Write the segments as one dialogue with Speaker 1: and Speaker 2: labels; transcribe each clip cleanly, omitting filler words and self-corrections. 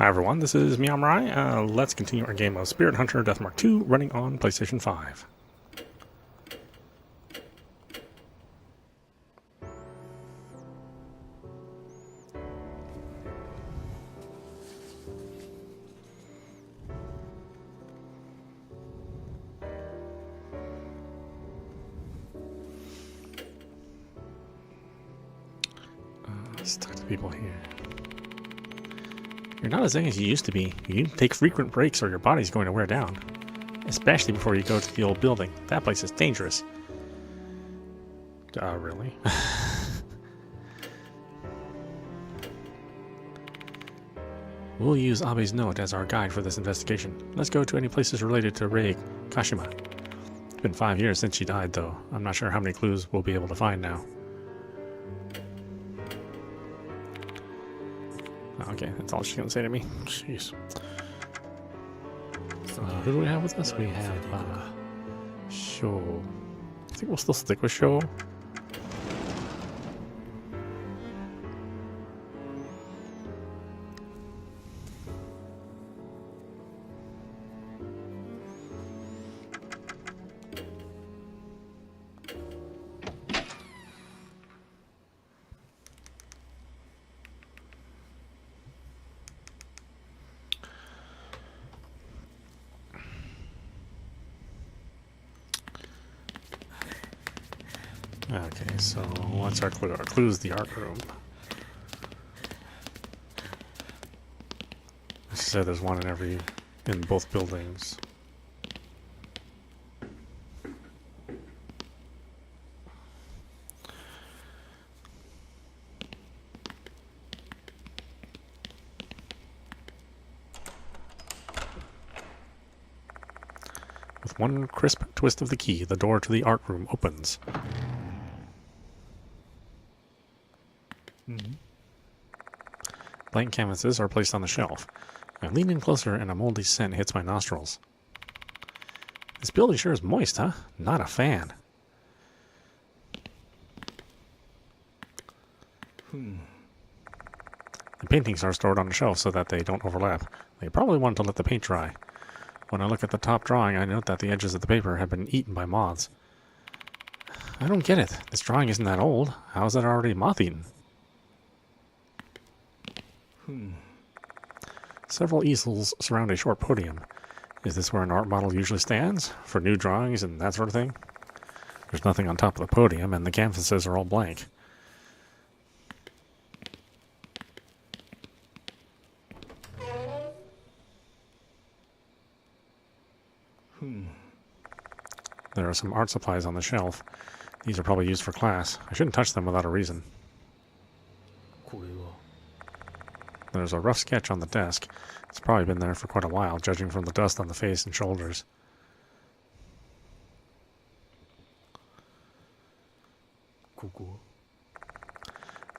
Speaker 1: Hi everyone, this is meowmurai. Let's continue our game of Spirit Hunter Deathmark 2 running on PlayStation 5. Let's talk to people here. You're not as young as you used to be. You need to take frequent breaks or your body's going to wear down. Especially before you go to the old building. That place is dangerous. Really? We'll use Abe's note as our guide for this investigation. Let's go to any places related to Rei Kashima. It's been 5 years since she died, though. I'm not sure how many clues we'll be able to find now. Okay, that's all she's going to say to me. Jeez. Who do we have with us? We have, Sho. I think we'll still stick with Sho. Okay, so what's our clue? Our clue is the art room. She said there's one in both buildings. With one crisp twist of the key, the door to the art room opens. Blank canvases are placed on the shelf. I lean in closer and a moldy scent hits my nostrils. This building sure is moist, huh? Not a fan. The paintings are stored on the shelf so that they don't overlap. They probably want to let the paint dry. When I look at the top drawing, I note that the edges of the paper have been eaten by moths. I don't get it. This drawing isn't that old. How is it already moth-eaten? Several easels surround a short podium. Is this where an art model usually stands? For new drawings and that sort of thing? There's nothing on top of the podium, and the canvases are all blank. There are some art supplies on the shelf. These are probably used for class. I shouldn't touch them without a reason. There's a rough sketch on the desk. It's probably been there for quite a while, judging from the dust on the face and shoulders.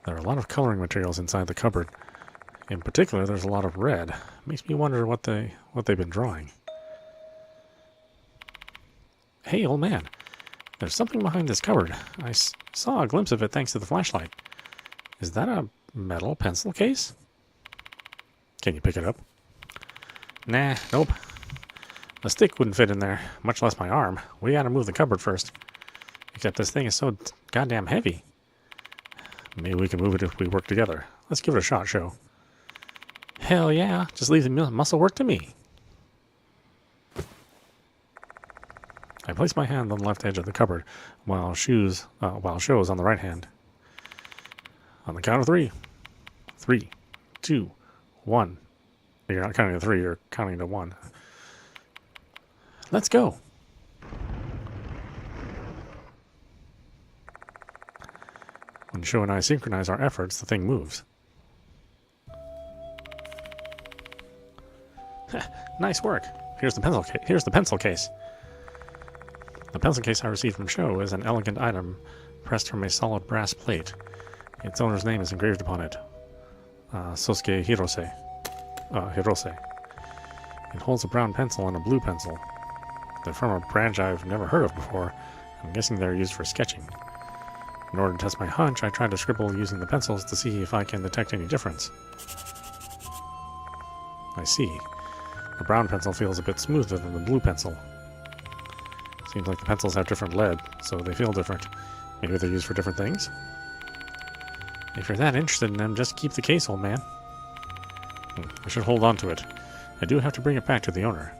Speaker 1: There are a lot of coloring materials inside the cupboard. In particular, there's a lot of red. Makes me wonder what they've been drawing. Hey, old man. There's something behind this cupboard. I saw a glimpse of it thanks to the flashlight. Is that a metal pencil case? Can you pick it up? Nah, nope. The stick wouldn't fit in there, much less my arm. We gotta move the cupboard first. Except this thing is so goddamn heavy. Maybe we can move it if we work together. Let's give it a shot, Sho. Hell yeah, just leave the muscle work to me. I place my hand on the left edge of the cupboard, while Sho is on the right hand. On the count of 3. 3, 2, 1. You're not counting to 3, you're counting to 1. Let's go. When Sho and I synchronize our efforts, the thing moves. Nice work. Here's the pencil case. The pencil case I received from Sho is an elegant item pressed from a solid brass plate. Its owner's name is engraved upon it. Sosuke Hirose. It holds a brown pencil and a blue pencil. They're from a branch I've never heard of before. I'm guessing they're used for sketching. In order to test my hunch, I tried to scribble using the pencils to see if I can detect any difference. I see. The brown pencil feels a bit smoother than the blue pencil. Seems like the pencils have different lead, so they feel different. Maybe they're used for different things? If you're that interested in them, just keep the case, old man. I should hold on to it. I do have to bring it back to the owner.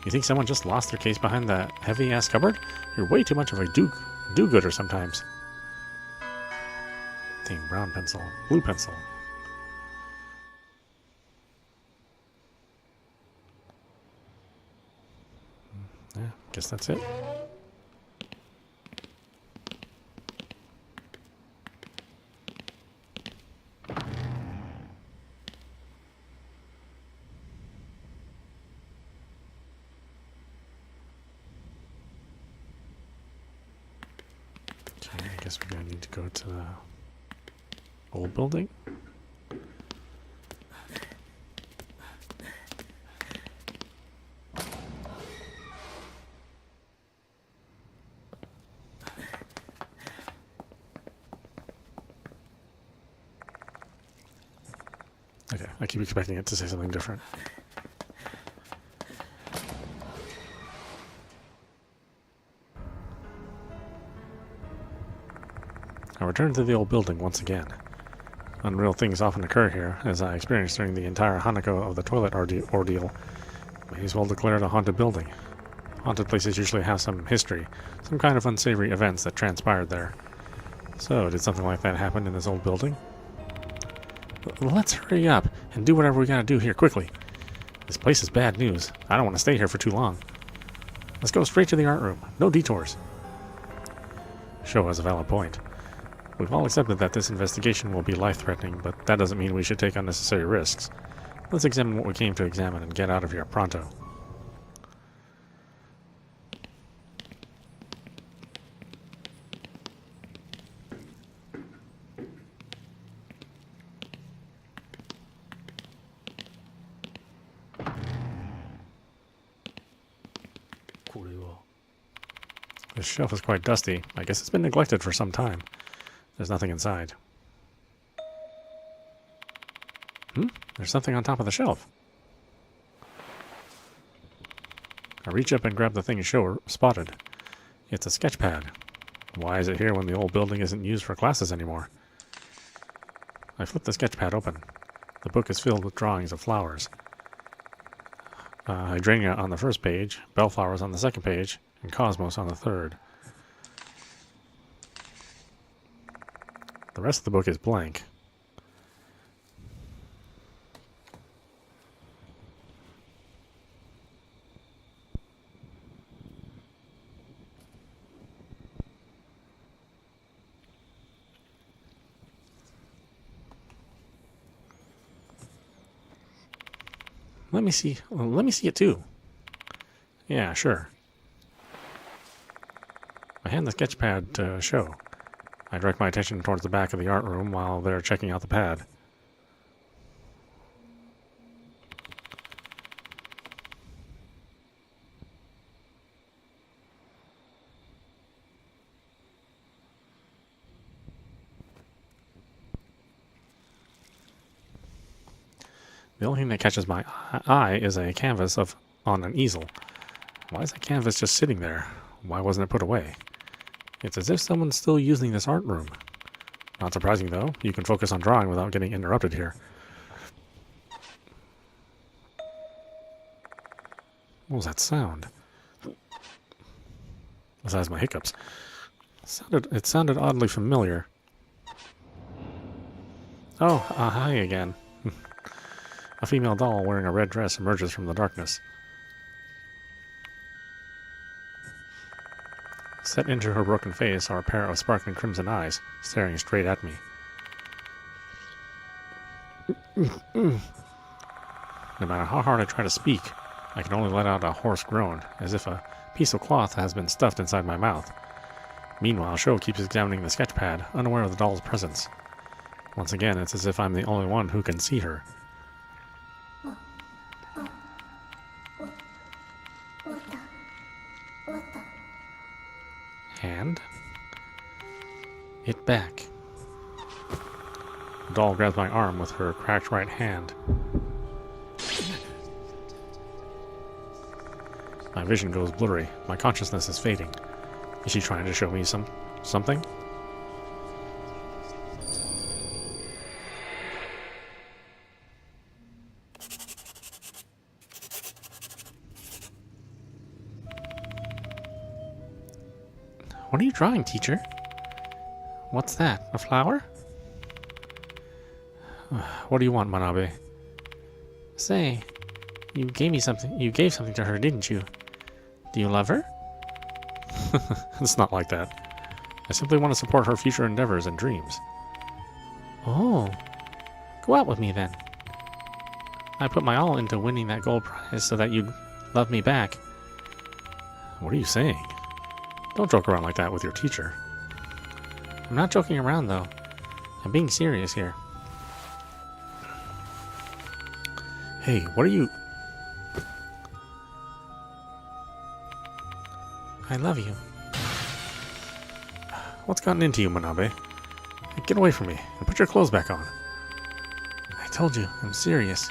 Speaker 1: You think someone just lost their case behind that heavy-ass cupboard? You're way too much of a do-gooder sometimes. Dang, brown pencil. Blue pencil. Yeah, guess that's it. Okay, I guess we're gonna need to go to the old building. Okay, I keep expecting it to say something different. I return to the old building once again. Unreal things often occur here, as I experienced during the entire Hanako of the toilet ordeal. May as well declare it a haunted building. Haunted places usually have some history, some kind of unsavory events that transpired there. So, did something like that happen in this old building? Let's hurry up and do whatever we gotta do here quickly. This place is bad news. I don't want to stay here for too long. Let's go straight to the art room. No detours. Sho has a valid point. We've all accepted that this investigation will be life-threatening, but that doesn't mean we should take unnecessary risks. Let's examine what we came to examine and get out of here pronto. This shelf is quite dusty. I guess it's been neglected for some time. There's nothing inside. There's something on top of the shelf. I reach up and grab the thing Sho spotted. It's a sketch pad. Why is it here when the old building isn't used for classes anymore? I flip the sketch pad open. The book is filled with drawings of flowers. Hydrangea on the first page, bellflowers on the second page, and cosmos on the third. The rest of the book is blank. Let me see. Let me see it too. Yeah, sure. I hand the sketch pad to Sho. I direct my attention towards the back of the art room while they're checking out the pad. The only thing that catches my eye is a canvas on an easel. Why is that canvas just sitting there? Why wasn't it put away? It's as if someone's still using this art room. Not surprising, though. You can focus on drawing without getting interrupted here. What was that sound? Besides my hiccups. It sounded oddly familiar. Oh, hi again. A female doll wearing a red dress emerges from the darkness. Set into her broken face are a pair of sparkling crimson eyes, staring straight at me. No matter how hard I try to speak, I can only let out a hoarse groan, as if a piece of cloth has been stuffed inside my mouth. Meanwhile, Sho keeps examining the sketch pad, unaware of the doll's presence. Once again, it's as if I'm the only one who can see her. Hand. It back. The doll grabs my arm with her cracked right hand. My vision goes blurry. My consciousness is fading. Is she trying to show me something? What are you drawing, teacher? What's that? A flower? What do you want, Manabe? Say, you gave me something. You gave something to her, didn't you? Do you love her? It's not like that. I simply want to support her future endeavors and dreams. Oh, go out with me then. I put my all into winning that gold prize so that you'd love me back. What are you saying? Don't joke around like that with your teacher. I'm not joking around, though. I'm being serious here. Hey, what are you... I love you. What's gotten into you, Manabe? Get away from me and put your clothes back on. I told you, I'm serious.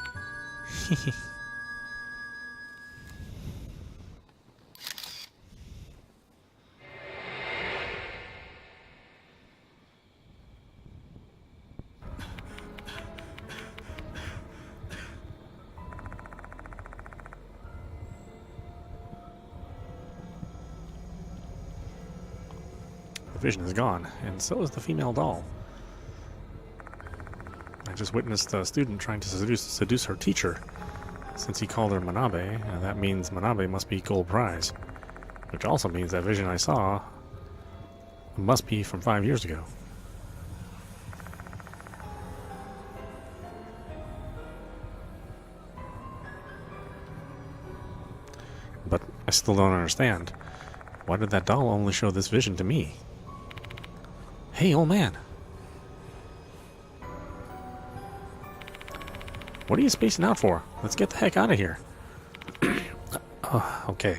Speaker 1: The vision is gone, and so is the female doll. I just witnessed a student trying to seduce her teacher. Since he called her Manabe, that means Manabe must be gold prize. Which also means that vision I saw must be from 5 years ago. But I still don't understand. Why did that doll only show this vision to me? Hey, old man. What are you spacing out for? Let's get the heck out of here. Oh, okay.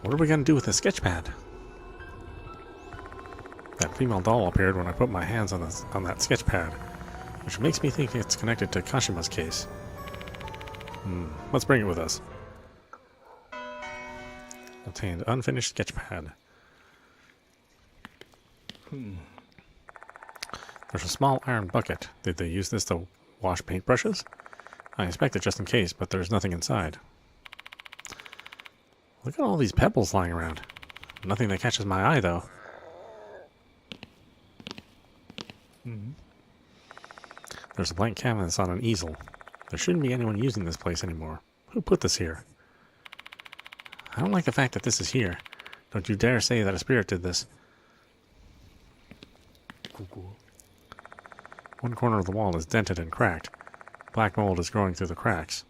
Speaker 1: What are we going to do with the sketch pad? That female doll appeared when I put my hands on that sketch pad, which makes me think it's connected to Kashima's case. Let's bring it with us. Obtained unfinished sketch pad. There's a small iron bucket. Did they use this to wash paintbrushes? I inspect it just in case, but there's nothing inside. Look at all these pebbles lying around. Nothing that catches my eye, though. There's a blank canvas on an easel. There shouldn't be anyone using this place anymore. Who put this here? I don't like the fact that this is here. Don't you dare say that a spirit did this. One corner of the wall is dented and cracked. Black mold is growing through the cracks.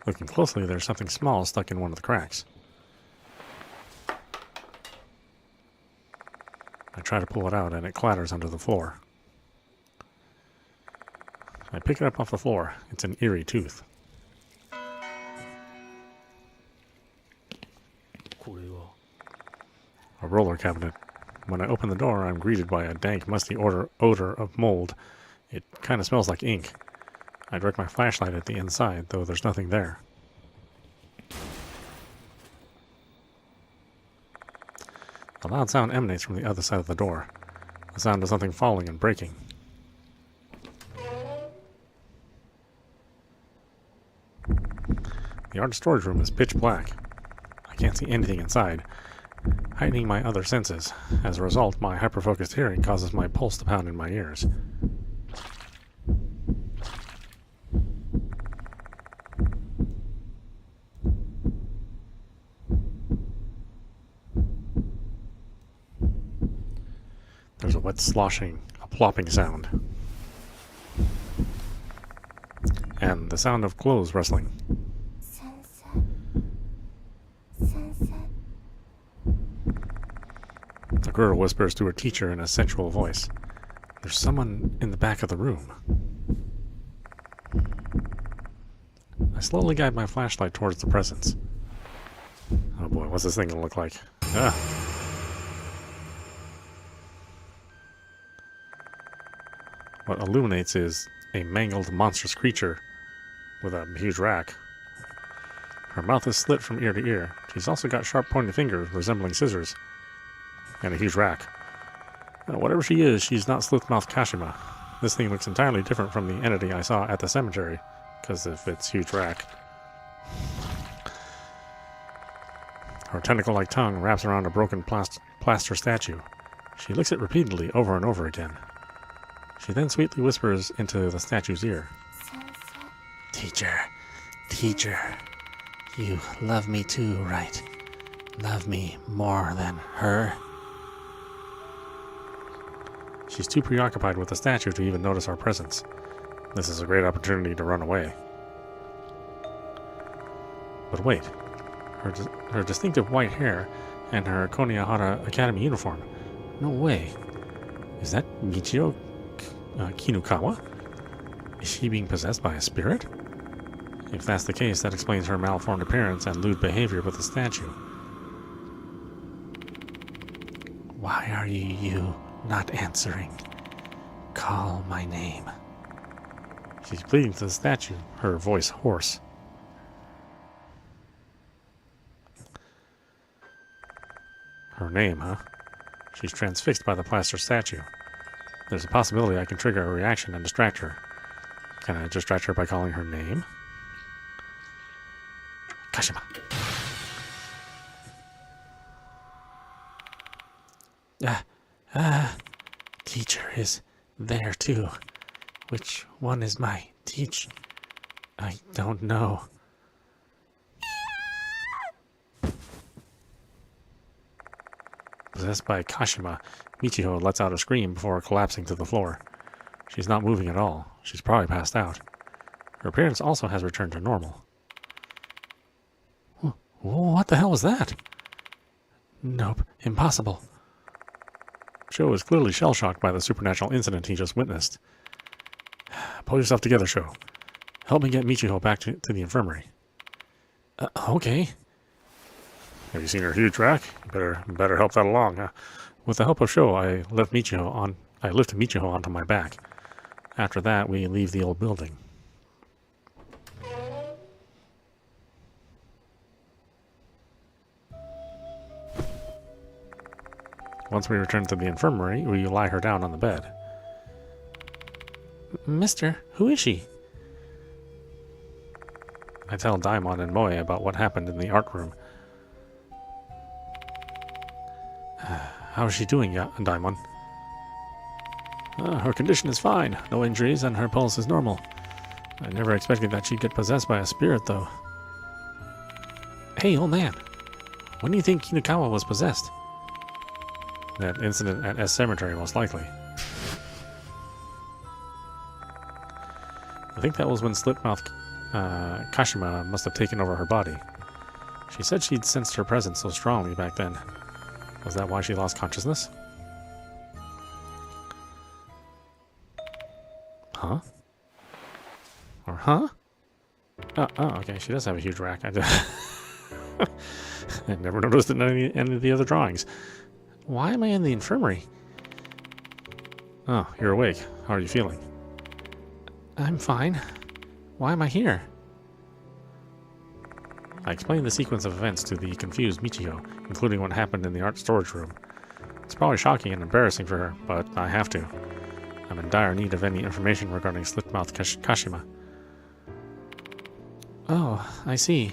Speaker 1: Looking closely, there's something small stuck in one of the cracks. I try to pull it out and it clatters under the floor. I pick it up off the floor. It's an eerie tooth. A roller cabinet. When I open the door, I'm greeted by a dank, musty odor of mold. It kind of smells like ink. I direct my flashlight at the inside, though there's nothing there. A loud sound emanates from the other side of the door. The sound of something falling and breaking. The art storage room is pitch black. I can't see anything inside, heightening my other senses. As a result, my hyper-focused hearing causes my pulse to pound in my ears. There's a wet sloshing, a plopping sound. And the sound of clothes rustling. The girl whispers to her teacher in a sensual voice. There's someone in the back of the room. I slowly guide my flashlight towards the presence. Oh boy, what's this thing gonna look like? Ah. What illuminates is a mangled, monstrous creature with a huge rack. Her mouth is slit from ear to ear. She's also got sharp pointed fingers resembling scissors. And a huge rack. Whatever she is, she's not Sleuthmouth Kashima. This thing looks entirely different from the entity I saw at the cemetery, because of its huge rack. Her tentacle-like tongue wraps around a broken plaster statue. She licks it repeatedly over and over again. She then sweetly whispers into the statue's ear. Teacher, teacher, you love me too, right? Love me more than her? She's too preoccupied with the statue to even notice our presence. This is a great opportunity to run away. But wait, her distinctive white hair and her Konoehara Academy uniform. No way. Is that Michio Kinukawa? Is she being possessed by a spirit? If that's the case, that explains her malformed appearance and lewd behavior with the statue. Why are you not answering? Call my name. She's pleading to the statue, her voice hoarse. Her name, huh? She's transfixed by the plaster statue. There's a possibility I can trigger a reaction and distract her. Can I distract her by calling her name? Kashima. Teacher is there too. Which one is my teach? I don't know. Possessed by Kashima, Michiho lets out a scream before collapsing to the floor. She's not moving at all. She's probably passed out. Her appearance also has returned to normal. What the hell was that? Nope, impossible. Sho is clearly shell-shocked by the supernatural incident he just witnessed. Pull yourself together, Sho. Help me get Michiho back to the infirmary. Okay. Have you seen her huge rack? Better help that along. With the help of Sho, I lifted Michiho onto my back. After that, we leave the old building. Once we return to the infirmary, we lie her down on the bed. Mister, who is she? I tell Daimon and Moe about what happened in the art room. How is she doing, Daimon? Her condition is fine. No injuries and her pulse is normal. I never expected that she'd get possessed by a spirit, though. Hey, old man. When do you think Kinukawa was possessed? That incident at S Cemetery, most likely. I think that was when Slitmouth Kashima must have taken over her body. She said she'd sensed her presence so strongly back then. Was that why she lost consciousness? Huh? Or huh? Oh, okay, she does have a huge rack. I never noticed it in any of the other drawings. Why am I in the infirmary? Oh, you're awake. How are you feeling? I'm fine. Why am I here? I explained the sequence of events to the confused Michiho, including what happened in the art storage room. It's probably shocking and embarrassing for her, but I have to. I'm in dire need of any information regarding Slitmouth Kashima. Oh, I see.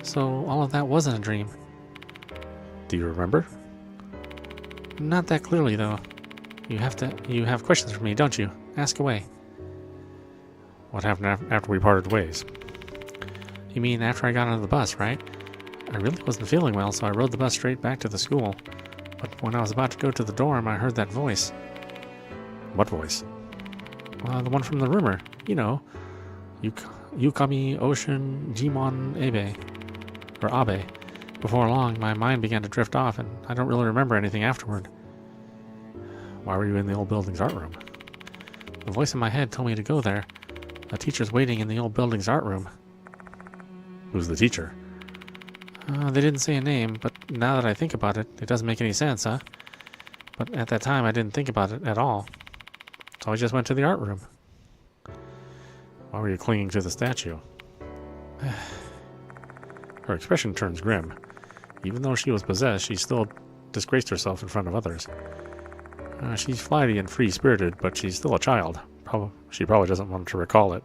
Speaker 1: So all of that wasn't a dream. Do you remember? Not that clearly, though. You have questions for me, don't you? Ask away. What happened after we parted ways? You mean after I got onto the bus, right? I really wasn't feeling well, so I rode the bus straight back to the school. But when I was about to go to the dorm, I heard that voice. What voice? The one from the rumor. You know. Yukami Ocean Jimon Abe. Or Abe. Before long, my mind began to drift off, and I don't really remember anything afterward. Why were you in the old building's art room? The voice in my head told me to go there. A teacher's waiting in the old building's art room. Who's the teacher? They didn't say a name, but now that I think about it, it doesn't make any sense, huh? But at that time, I didn't think about it at all. So I just went to the art room. Why were you clinging to the statue? Her expression turns grim. Even though she was possessed, she still disgraced herself in front of others. She's flighty and free-spirited, but she's still a child. She probably doesn't want to recall it.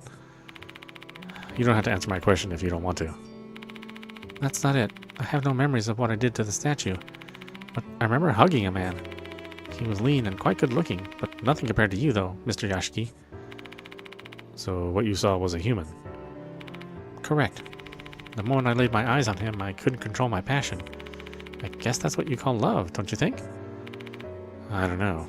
Speaker 1: You don't have to answer my question if you don't want to. That's not it. I have no memories of what I did to the statue. But I remember hugging a man. He was lean and quite good-looking, but nothing compared to you, though, Mr. Yashiki. So what you saw was a human? Correct. The moment I laid my eyes on him, I couldn't control my passion. I guess that's what you call love, don't you think? I don't know.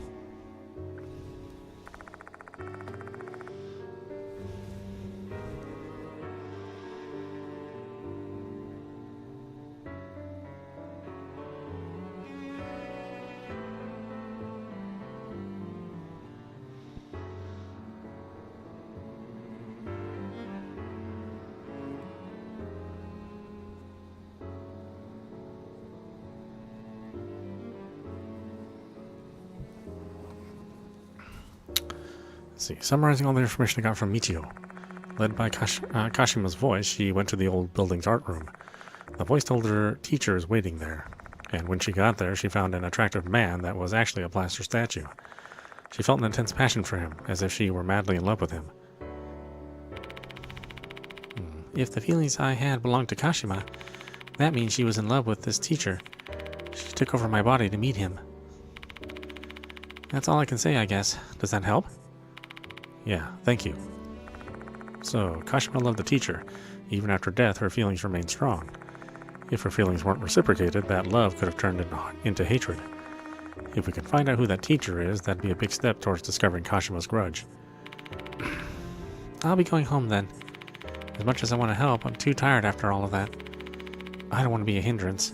Speaker 1: Let's see. Summarizing all the information I got from Michio. Led by Kashima's voice, she went to the old building's art room. The voice told her teacher is waiting there, and when she got there, she found an attractive man that was actually a plaster statue. She felt an intense passion for him, as if she were madly in love with him. If the feelings I had belonged to Kashima, that means she was in love with this teacher. She took over my body to meet him. That's all I can say, I guess. Does that help? Yeah, thank you. So, Kashima loved the teacher. Even after death, her feelings remained strong. If her feelings weren't reciprocated, that love could have turned into hatred. If we can find out who that teacher is, that'd be a big step towards discovering Kashima's grudge. I'll be going home then. As much as I want to help, I'm too tired after all of that. I don't want to be a hindrance.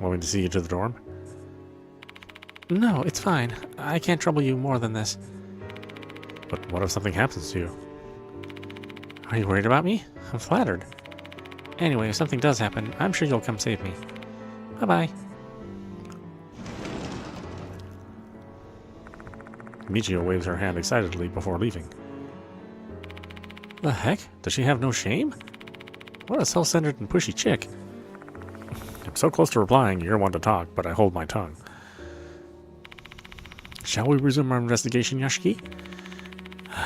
Speaker 1: Want me to see you to the dorm? No, it's fine. I can't trouble you more than this. But what if something happens to you? Are you worried about me? I'm flattered. Anyway, if something does happen, I'm sure you'll come save me. Bye-bye. Michio waves her hand excitedly before leaving. The heck? Does she have no shame? What a self-centered and pushy chick. I'm so close to replying, you're one to talk, but I hold my tongue. Shall we resume our investigation, Yashiki?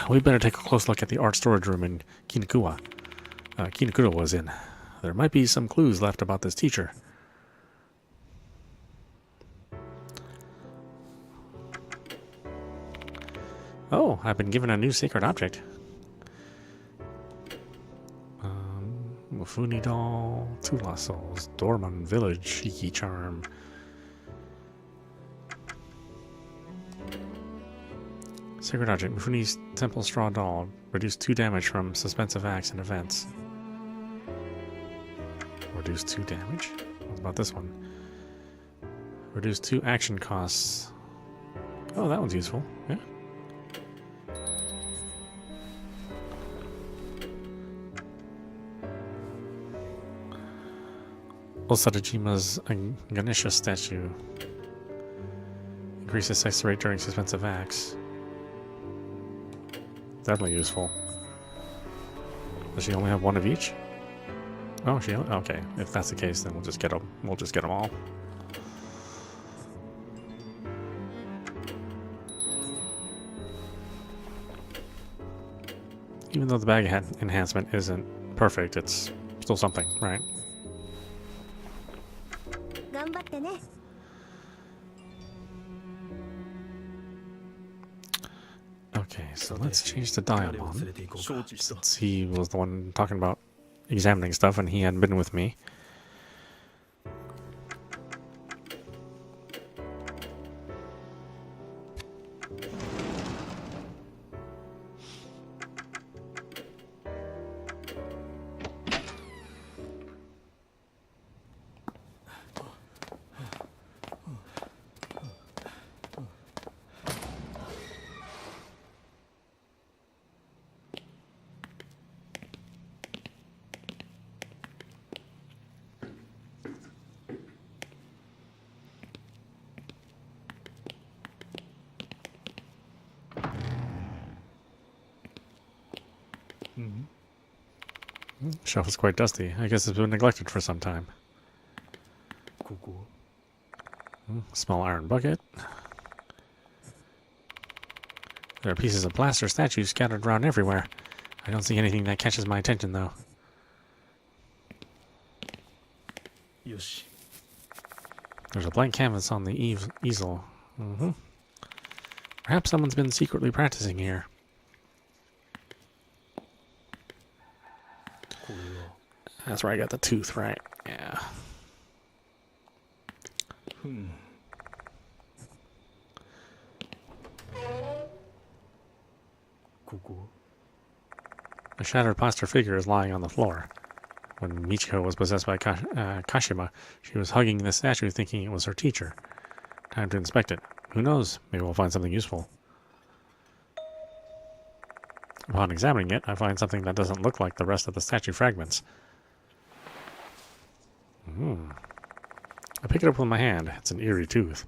Speaker 1: We better take a close look at the art storage room in Kinokura was in. There might be some clues left about this teacher. Oh, I've been given a new sacred object. Mufuni doll, Tula souls, Dorman village, Shiki charm. Sacred object, Mufuni's temple straw doll. Reduce 2 damage from suspensive acts and events. Reduce 2 damage? What about this one? Reduce 2 action costs. Oh, that one's useful. Yeah. Osadajima's Ganesha statue. Increases success rate during suspensive acts. Definitely useful. Does she only have one of each? Oh, okay. If that's the case, then we'll just get them. We'll just get them all. Even though the bag enhancement isn't perfect, it's still something, right? Okay, so let's change the Diamond, since he was the one talking about examining stuff and he hadn't been with me. Shelf is quite dusty. I guess it's been neglected for some time. Small iron bucket. There are pieces of plaster statues scattered around everywhere. I don't see anything that catches my attention, though.
Speaker 2: Yoshi.
Speaker 1: There's a blank canvas on the easel. Perhaps someone's been secretly practicing here. That's where I got the tooth, right? Yeah. A shattered plaster figure is lying on the floor. When Michiko was possessed by Kashima, she was hugging the statue thinking it was her teacher. Time to inspect it. Who knows? Maybe we'll find something useful. Upon examining it, I find something that doesn't look like the rest of the statue fragments. I pick it up with my hand. It's an eerie tooth.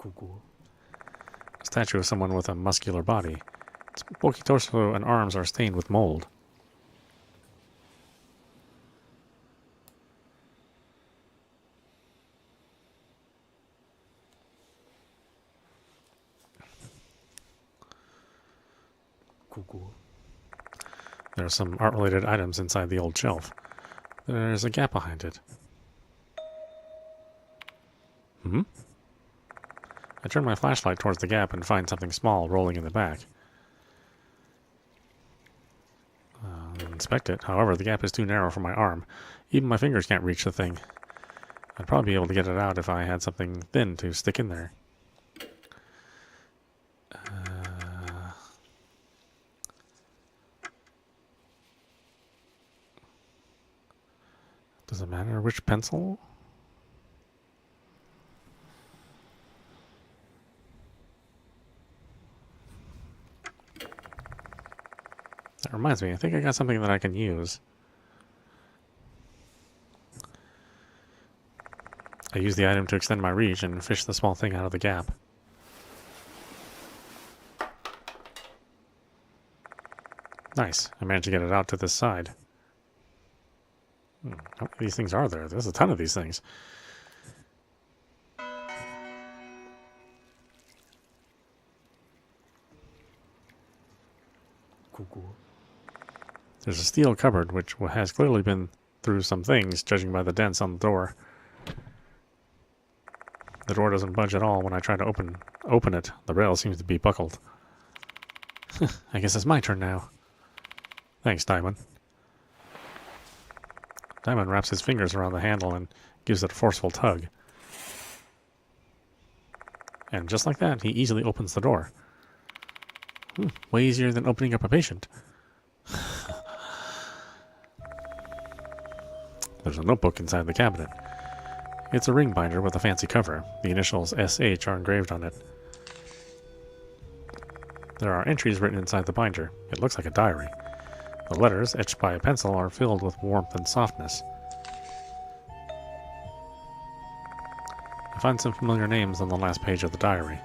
Speaker 1: A statue of someone with a muscular body. Its bulky torso and arms are stained with mold. There are some art-related items inside the old shelf. There's a gap behind it. I turn my flashlight towards the gap and find something small rolling in the back. I'll inspect it. However, the gap is too narrow for my arm. Even my fingers can't reach the thing. I'd probably be able to get it out if I had something thin to stick in there. Does it matter which pencil? That reminds me, I think I got something that I can use. I use the item to extend my reach and fish the small thing out of the gap. Nice. I managed to get it out to this side. How many of these things are there? There's a ton of these things. There's a steel cupboard which has clearly been through some things, judging by the dents on the door. The door doesn't budge at all when I try to open it. The rail seems to be buckled. I guess it's my turn now. Thanks, Diamond. Diamond wraps his fingers around the handle and gives it a forceful tug. And just like that, he easily opens the door. Way easier than opening up a patient. There's a notebook inside the cabinet. It's a ring binder with a fancy cover. The initials SH are engraved on it. There are entries written inside the binder. It looks like a diary. The letters, etched by a pencil, are filled with warmth and softness. I find some familiar names on the last page of the diary.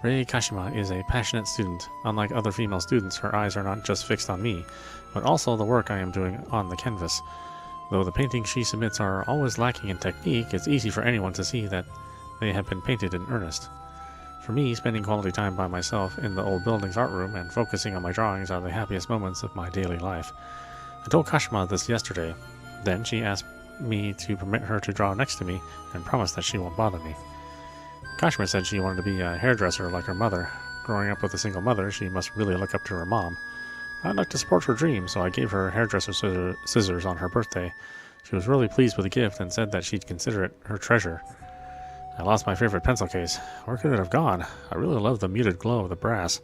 Speaker 1: Rei Kashima is a passionate student. Unlike other female students, her eyes are not just fixed on me, but also the work I am doing on the canvas. Though the paintings she submits are always lacking in technique, it's easy for anyone to see that they have been painted in earnest. For me, spending quality time by myself in the old building's art room and focusing on my drawings are the happiest moments of my daily life. I told Kashima this yesterday. Then she asked me to permit her to draw next to me and promised that she won't bother me. Kashima said she wanted to be a hairdresser like her mother. Growing up with a single mother, she must really look up to her mom. I'd like to support her dream, so I gave her hairdresser scissors on her birthday. She was really pleased with the gift and said that she'd consider it her treasure. I lost my favorite pencil case. Where could it have gone? I really loved the muted glow of the brass.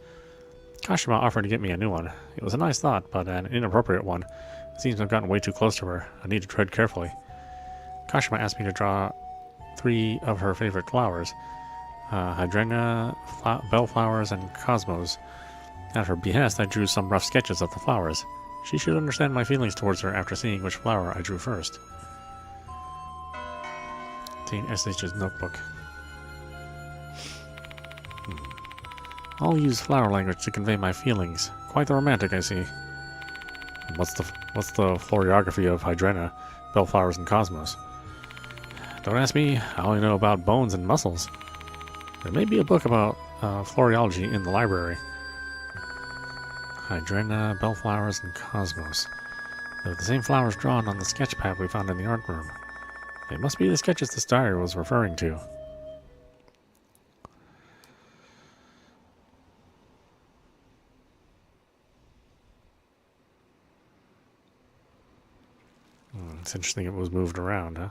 Speaker 1: Kashima offered to get me a new one. It was a nice thought, but an inappropriate one. It seems I've gotten way too close to her. I need to tread carefully. Kashima asked me to draw 3 of her favorite flowers. Hydrangea, bellflowers, and cosmos. At her behest, I drew some rough sketches of the flowers. She should understand my feelings towards her after seeing which flower I drew first. SH's notebook. I'll use flower language to convey my feelings. Quite the romantic, I see. What's the florography of Hydrena, bellflowers, and cosmos? Don't ask me. I only know about bones and muscles. There may be a book about floriology in the library. Hydrena, bellflowers, and cosmos. They're the same flowers drawn on the sketch pad we found in the art room. They must be the sketches this diary was referring to. It's interesting it was moved around, huh?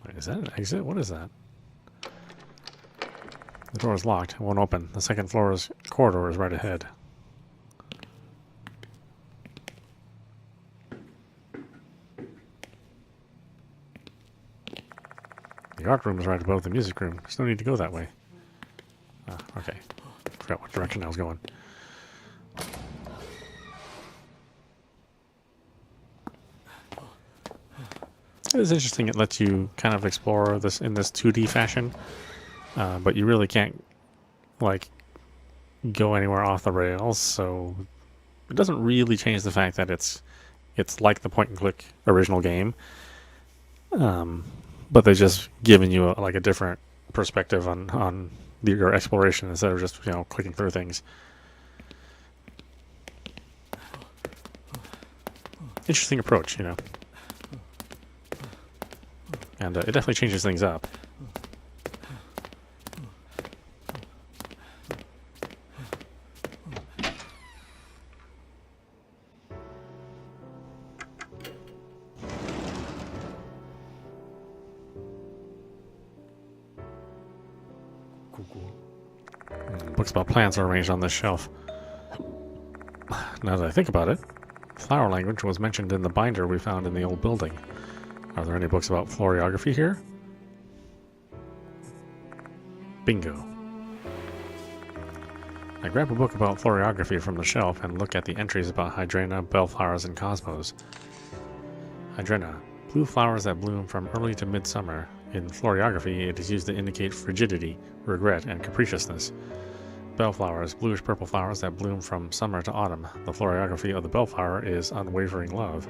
Speaker 1: Wait, is that an exit? What is that? The door is locked. It won't open. The second floor's corridor is right ahead. The art room is right above the music room. There's no need to go that way. Ah, okay. Forgot what direction I was going. It is interesting. It lets you kind of explore this in this 2D fashion, but you really can't like go anywhere off the rails. So it doesn't really change the fact that it's like the point and click original game. But they're just giving you a different perspective on your exploration instead of just clicking through things. Interesting approach, and it definitely changes things up. Books about plants are arranged on this shelf. Now that I think about it, flower language was mentioned in the binder we found in the old building. Are there any books about floriography here? Bingo. I grab a book about floriography from the shelf and look at the entries about Hydrena, bellflowers, and cosmos. Hydrena, blue flowers that bloom from early to midsummer. In floriography, it is used to indicate frigidity, regret, and capriciousness. Bellflowers, bluish-purple flowers that bloom from summer to autumn. The floriography of the bellflower is unwavering love.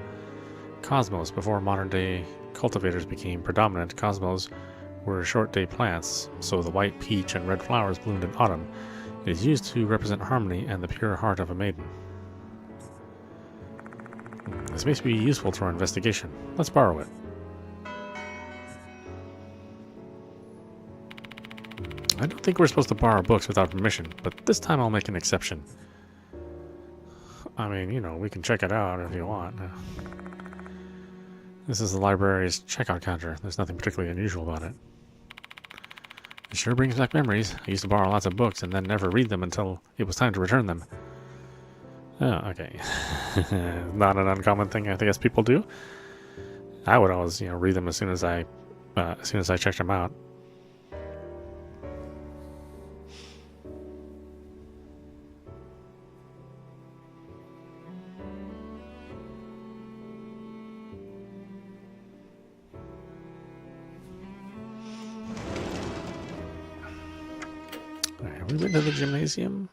Speaker 1: Cosmos, before modern-day cultivators became predominant, cosmos were short-day plants, so the white, peach, and red flowers bloomed in autumn. It is used to represent harmony and the pure heart of a maiden. This may be useful to our investigation. Let's borrow it. I don't think we're supposed to borrow books without permission, but this time I'll make an exception. I mean, we can check it out if you want. This is the library's checkout counter. There's nothing particularly unusual about it. It sure brings back memories. I used to borrow lots of books and then never read them until it was time to return them. Oh, okay. Not an uncommon thing I guess people do. I would always, read them as soon as I checked them out. We went to the gymnasium.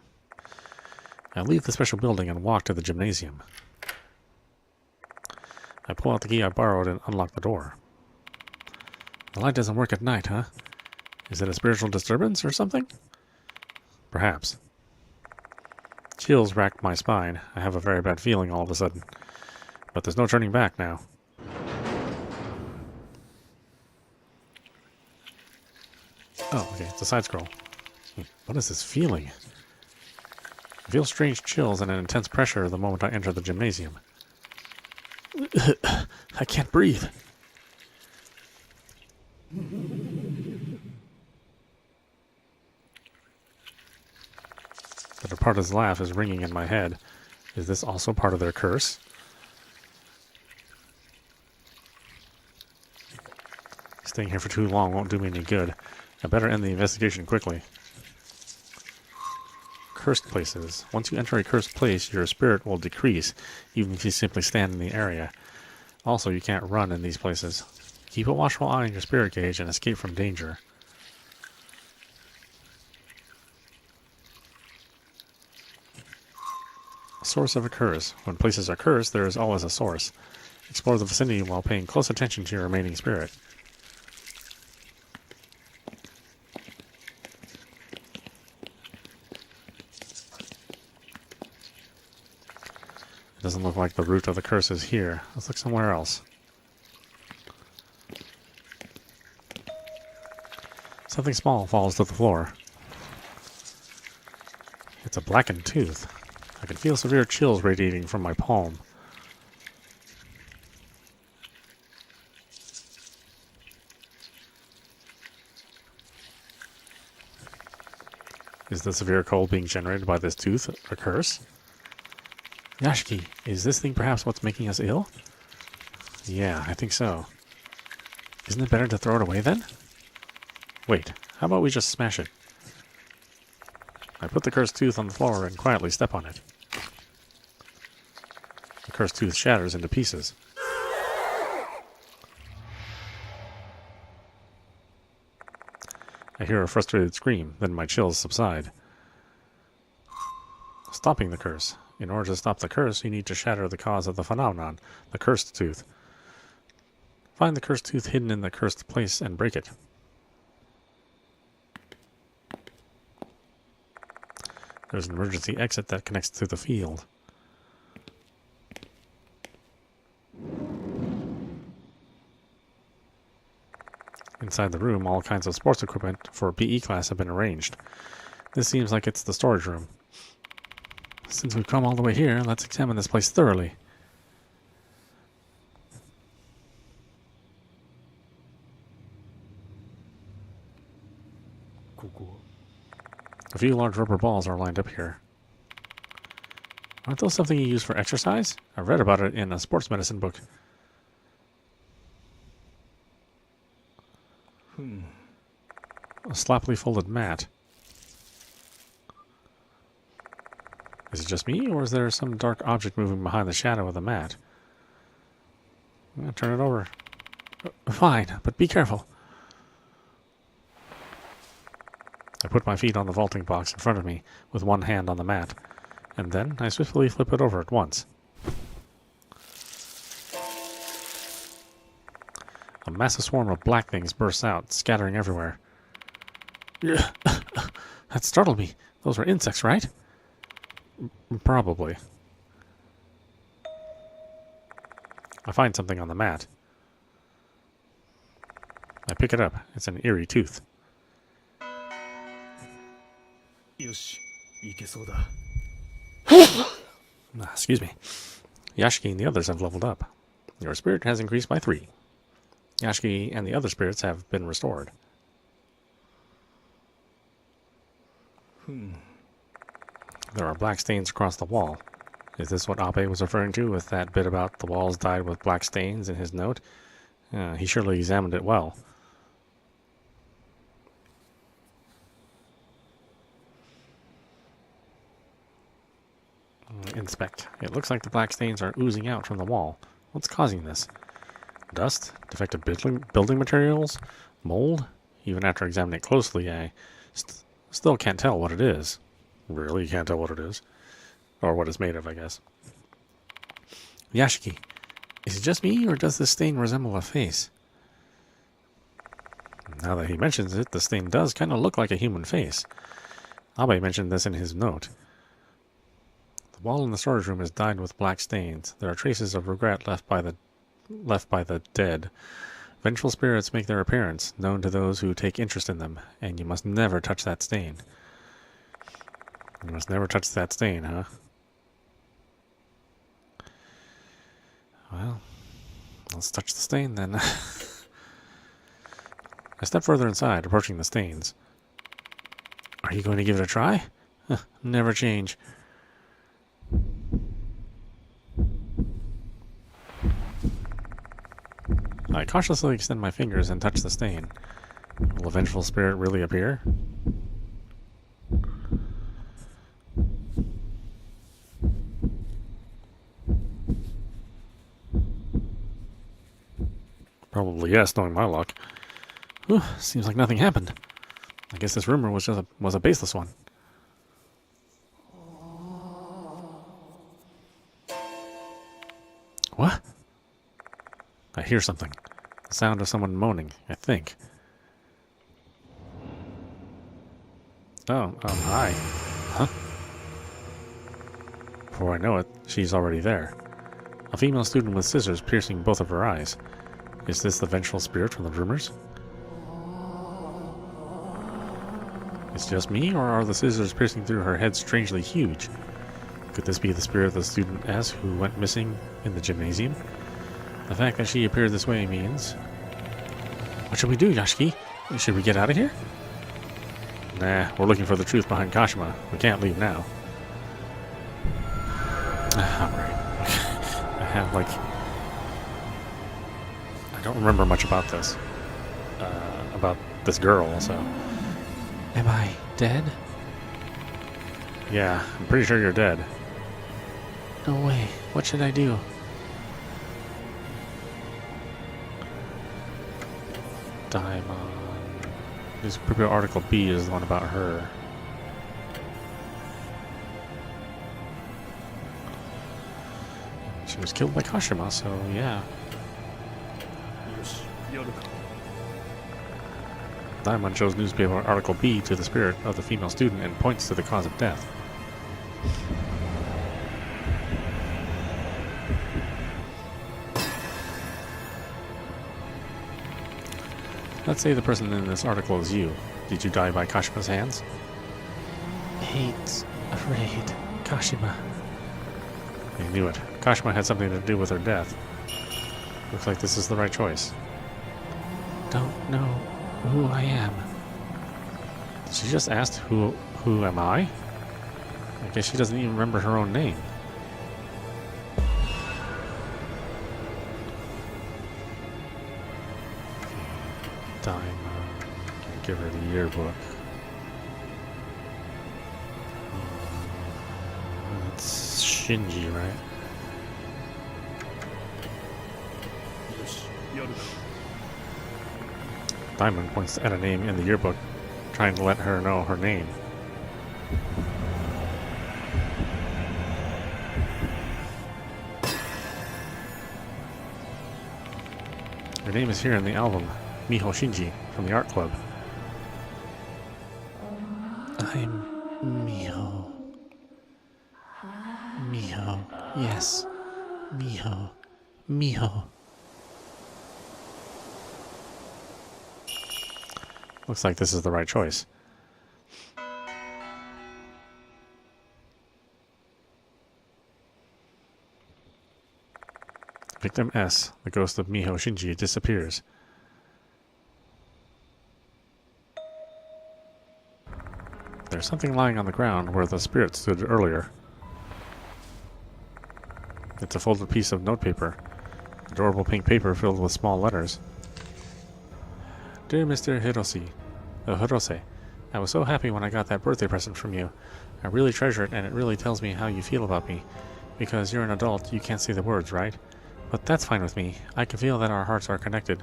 Speaker 1: I leave the special building and walk to the gymnasium. I pull out the key I borrowed and unlock the door. The light doesn't work at night, huh? Is it a spiritual disturbance or something? Perhaps. Chills rack my spine. I have a very bad feeling all of a sudden. But there's no turning back now. Oh, okay, it's a side scroll. What is this feeling? I feel strange chills and an intense pressure the moment I enter the gymnasium. I can't breathe. The departed's laugh is ringing in my head. Is this also part of their curse? Staying here for too long won't do me any good. I better end the investigation quickly. Cursed places. Once you enter a cursed place, your spirit will decrease, even if you simply stand in the area. Also, you can't run in these places. Keep a watchful eye on your spirit gauge and escape from danger. Source of a curse. When places are cursed, there is always a source. Explore the vicinity while paying close attention to your remaining spirit. It doesn't look like the root of the curse is here. Let's look somewhere else. Something small falls to the floor. It's a blackened tooth. I can feel severe chills radiating from my palm. Is the severe cold being generated by this tooth a curse? Yashiki, is this thing perhaps what's making us ill? Yeah, I think so. Isn't it better to throw it away then? Wait, how about we just smash it? I put the cursed tooth on the floor and quietly step on it. The cursed tooth shatters into pieces. I hear a frustrated scream, then my chills subside. Stopping the curse. In order to stop the curse, you need to shatter the cause of the phenomenon, the cursed tooth. Find the cursed tooth hidden in the cursed place and break it. There's an emergency exit that connects to the field. Inside the room, all kinds of sports equipment for PE class have been arranged. This seems like it's the storage room. Since we've come all the way here, let's examine this place thoroughly. A few large rubber balls are lined up here. Aren't those something you use for exercise? I read about it in a sports medicine book. A sloppily folded mat. Is it just me, or is there some dark object moving behind the shadow of the mat? I'm gonna turn it over. Fine, but be careful. I put my feet on the vaulting box in front of me, with one hand on the mat, and then I swiftly flip it over at once. A massive swarm of black things bursts out, scattering everywhere. That startled me. Those were insects, right? Probably. I find something on the mat. I pick it up. It's an eerie tooth. Excuse me. Yashiki and the others have leveled up. Your spirit has increased by 3. Yashiki and the other spirits have been restored. There are black stains across the wall. Is this what Abe was referring to with that bit about the walls dyed with black stains in his note? He surely examined it well. Inspect. It looks like the black stains are oozing out from the wall. What's causing this? Dust? Defective building materials? Mold? Even after examining it closely, I still can't tell what it is. Really, you can't tell what it is. Or what it's made of, I guess. Yashiki, is it just me, or does this stain resemble a face? Now that he mentions it, the stain does kind of look like a human face. Abe mentioned this in his note. The wall in the storage room is dyed with black stains. There are traces of regret left by the dead. Vengeful spirits make their appearance, known to those who take interest in them, and you must never touch that stain. You must never touch that stain, huh? Well, let's touch the stain then. I step further inside, approaching the stains. Are you going to give it a try? Never change. I cautiously extend my fingers and touch the stain. Will a vengeful spirit really appear? Probably yes, knowing my luck. Whew, seems like nothing happened. I guess this rumor was a baseless one. What? I hear something. The sound of someone moaning, I think. Oh, hi. Huh? Before I know it, she's already there. A female student with scissors piercing both of her eyes. Is this the vengeful spirit from the rumors? It's just me, or are the scissors piercing through her head strangely huge? Could this be the spirit of the student S who went missing in the gymnasium? The fact that she appeared this way means... What should we do, Yashiki? Should we get out of here? Nah, we're looking for the truth behind Kashima. We can't leave now. Alright. I have, like... I don't remember much about this. About this girl, so... Am I dead? Yeah, I'm pretty sure you're dead. No way. What should I do? Daimon. This prepare article B is the one about her. She was killed by Kashima, so yeah.
Speaker 2: よし、やるか。
Speaker 1: Daimon shows newspaper article B to the spirit of the female student and points to the cause of death. Let's say the person in this article is you. Did you die by Kashima's hands? Hate, afraid, Kashima. I knew it. Kashima had something to do with her death. Looks like this is the right choice. Don't know who I am. She just asked who am I? I guess she doesn't even remember her own name. Daimon. Give her the yearbook. It's Shinji, right?
Speaker 2: よし、やるか。
Speaker 1: Daimon points at a name in the yearbook, trying to let her know her name. Her name is here in the album, Miho Shinji, from the art club. I'm Miho. Miho. Yes. Miho. Miho. Looks like this is the right choice. Victim S, the ghost of Miho Shinji, disappears. There's something lying on the ground where the spirit stood earlier. It's a folded piece of notepaper. Adorable pink paper filled with small letters. Dear Mr. Hirose, I was so happy when I got that birthday present from you. I really treasure it, and it really tells me how you feel about me. Because you're an adult, you can't say the words, right? But that's fine with me. I can feel that our hearts are connected.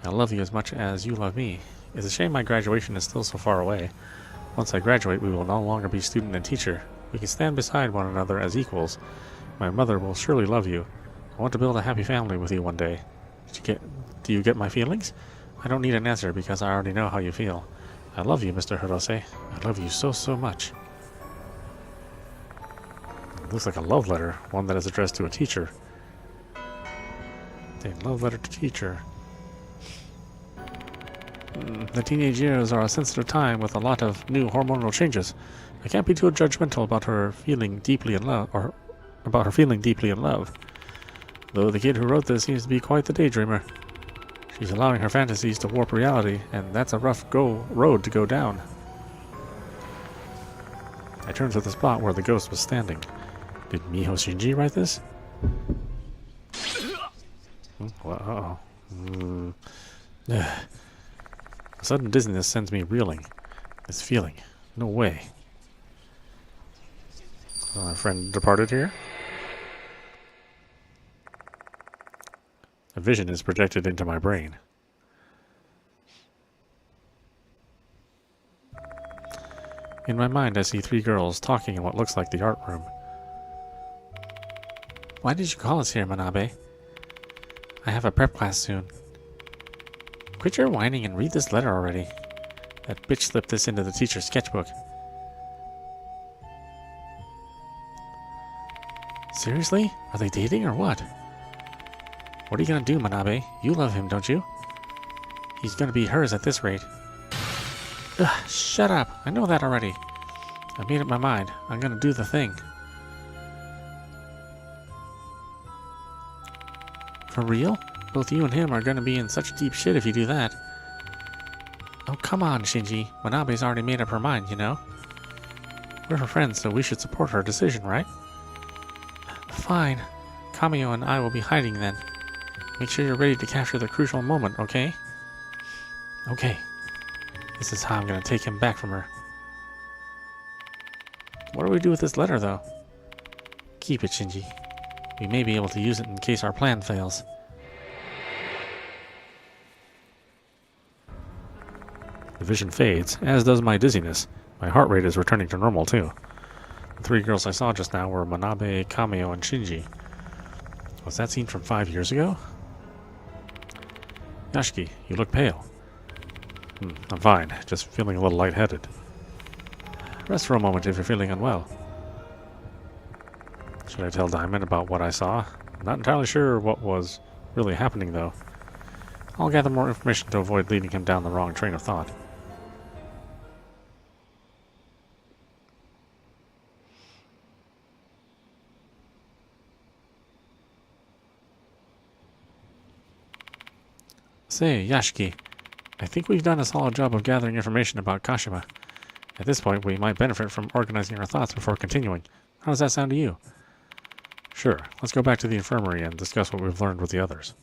Speaker 1: I love you as much as you love me. It's a shame my graduation is still so far away. Once I graduate, we will no longer be student and teacher. We can stand beside one another as equals. My mother will surely love you. I want to build a happy family with you one day. Do you get my feelings? I don't need an answer because I already know how you feel. I love you, Mr. Hirose. I love you so, so much. It looks like a love letter, one that is addressed to a teacher. A love letter to teacher. The teenage years are a sensitive time with a lot of new hormonal changes. I can't be too judgmental about her feeling deeply in love, or about her feeling deeply in love. Though the kid who wrote this seems to be quite the daydreamer. She's allowing her fantasies to warp reality, and that's a rough road to go down. I turned to the spot where the ghost was standing. Did Miho Shinji write this? Uh-oh. A sudden dizziness sends me reeling. This feeling. No way. My friend departed here. A vision is projected into my brain. In my mind, I see 3 girls talking in what looks like the art room. Why did you call us here, Manabe? I have a prep class soon. Quit your whining and read this letter already. That bitch slipped this into the teacher's sketchbook. Seriously? Are they dating or what? What are you gonna do, Manabe? You love him, don't you? He's gonna be hers at this rate. Ugh, shut up. I know that already. I made up my mind. I'm gonna do the thing. For real? Both you and him are gonna be in such deep shit if you do that. Oh, come on, Shinji. Manabe's already made up her mind, you know? We're her friends, so we should support her decision, right? Fine. Kamio and I will be hiding then. Make sure you're ready to capture the crucial moment, okay? Okay. This is how I'm gonna take him back from her. What do we do with this letter, though? Keep it, Shinji. We may be able to use it in case our plan fails. The vision fades, as does my dizziness. My heart rate is returning to normal, too. The 3 girls I saw just now were Manabe, Kamio, and Shinji. Was that scene from 5 years ago? Yashiki, you look pale. I'm fine, just feeling a little lightheaded. Rest for a moment if you're feeling unwell. Should I tell Diamond about what I saw? I'm not entirely sure what was really happening, though. I'll gather more information to avoid leading him down the wrong train of thought. Say, Yashiki, I think we've done a solid job of gathering information about Kashima. At this point, we might benefit from organizing our thoughts before continuing. How does that sound to you? Sure, let's go back to the infirmary and discuss what we've learned with the others.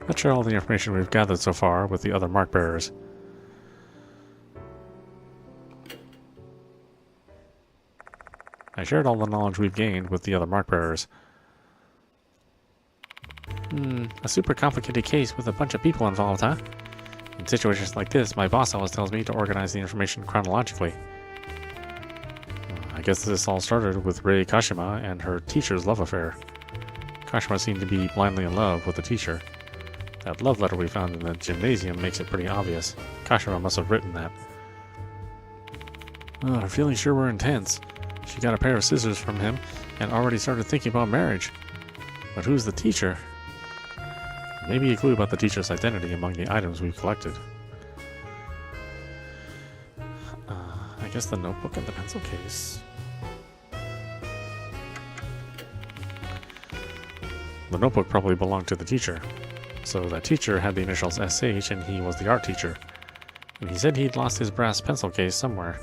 Speaker 1: Let's share all the information we've gathered so far with the other mark bearers. I shared all the knowledge we've gained with the other mark bearers. A super complicated case with a bunch of people involved, huh? In situations like this, my boss always tells me to organize the information chronologically. I guess this all started with Rei Kashima and her teacher's love affair. Kashima seemed to be blindly in love with the teacher. That love letter we found in the gymnasium makes it pretty obvious. Kashima must have written that. Her feelings sure were intense. She got a pair of scissors from him and already started thinking about marriage. But who's the teacher? Maybe a clue about the teacher's identity among the items we've collected. I guess the notebook and the pencil case. The notebook probably belonged to the teacher. So that teacher had the initials SH and he was the art teacher. And he said he'd lost his brass pencil case somewhere.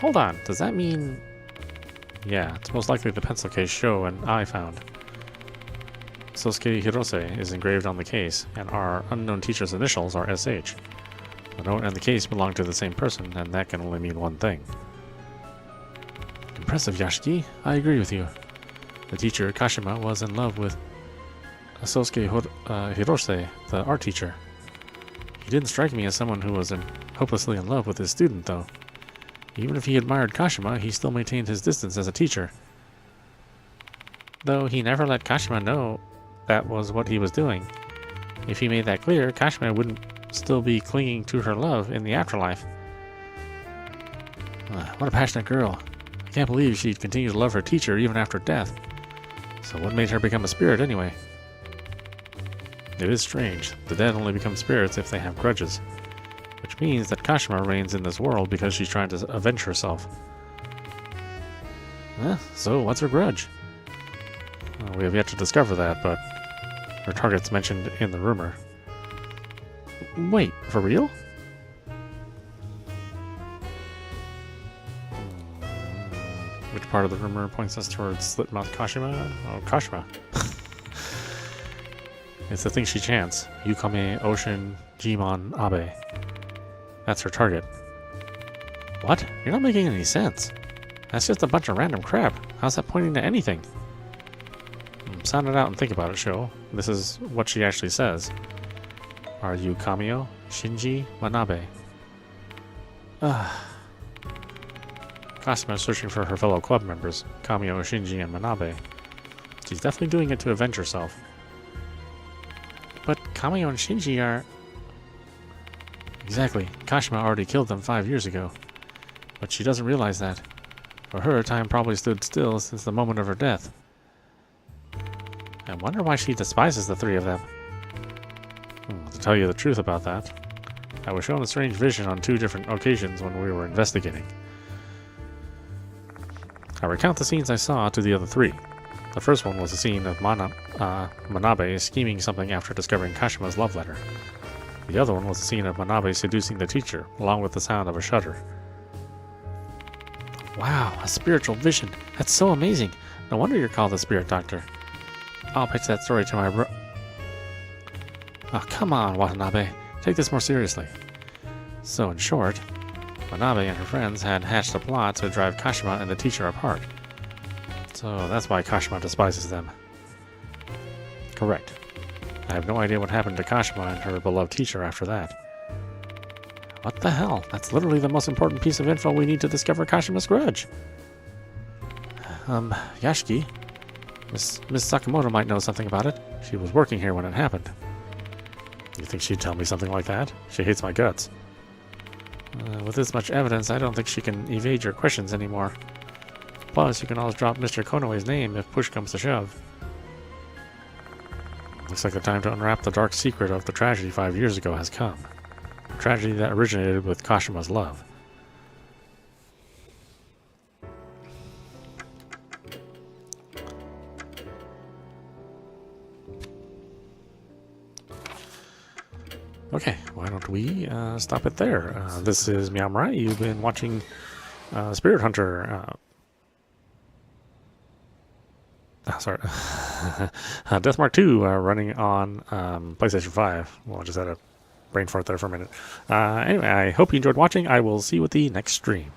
Speaker 1: Hold on, does that mean... Yeah, it's most likely the pencil case Sho and I found. Sosuke Hirose is engraved on the case, and our unknown teacher's initials are SH. The note and the case belong to the same person, and that can only mean one thing. Impressive, Yashiki. I agree with you. The teacher, Kashima, was in love with Sosuke Hirose, the art teacher. He didn't strike me as someone who was hopelessly in love with his student, though. Even if he admired Kashima, he still maintained his distance as a teacher. Though he never let Kashima know that was what he was doing. If he made that clear, Kashima wouldn't still be clinging to her love in the afterlife. What a passionate girl. I can't believe she'd continue to love her teacher even after death. So what made her become a spirit anyway? It is strange. The dead only become spirits if they have grudges. Which means that Kashima reigns in this world because she's trying to avenge herself. So what's her grudge? Well, we have yet to discover that, but her target's mentioned in the rumor. Wait, for real? Which part of the rumor points us towards Slipmouth Kashima? Oh, Kashima. It's the thing she chants. Yukame Ocean Jimon Abe. That's her target. What? You're not making any sense. That's just a bunch of random crap. How's that pointing to anything? Sound it out and think about it, Sho. This is what she actually says. Are you Kamio, Shinji, Manabe? Kashima is searching for her fellow club members, Kamio, Shinji, and Manabe. She's definitely doing it to avenge herself. But Kamio and Shinji are... Exactly. Kashima already killed them 5 years ago. But she doesn't realize that. For her, time probably stood still since the moment of her death. I wonder why she despises the three of them. To tell you the truth about that, I was shown a strange vision on 2 different occasions when we were investigating. I recount the scenes I saw to the other 3. The first one was a scene of Manabe scheming something after discovering Kashima's love letter. The other one was a scene of Manabe seducing the teacher, along with the sound of a shutter. Wow, a spiritual vision. That's so amazing. No wonder you're called the Spirit Doctor. I'll pitch that story to my Oh, come on, Watanabe. Take this more seriously. So, in short, Manabe and her friends had hatched a plot to drive Kashima and the teacher apart. So that's why Kashima despises them. Correct. I have no idea what happened to Kashima and her beloved teacher after that. What the hell? That's literally the most important piece of info we need to discover Kashima's grudge. Yashiki, Miss Sakamoto might know something about it. She was working here when it happened. You think she'd tell me something like that? She hates my guts. With this much evidence, I don't think she can evade your questions anymore. Plus, you can always drop Mr. Konoe's name if push comes to shove. Looks like the time to unwrap the dark secret of the tragedy 5 years ago has come. A tragedy that originated with Kashima's love. Okay, why don't we stop it there? This is meowmurai. You've been watching Spirit Hunter. Sorry. Deathmark 2 running on PlayStation 5. Well, I just had a brain fart there for a minute. Anyway, I hope you enjoyed watching. I will see you at the next stream.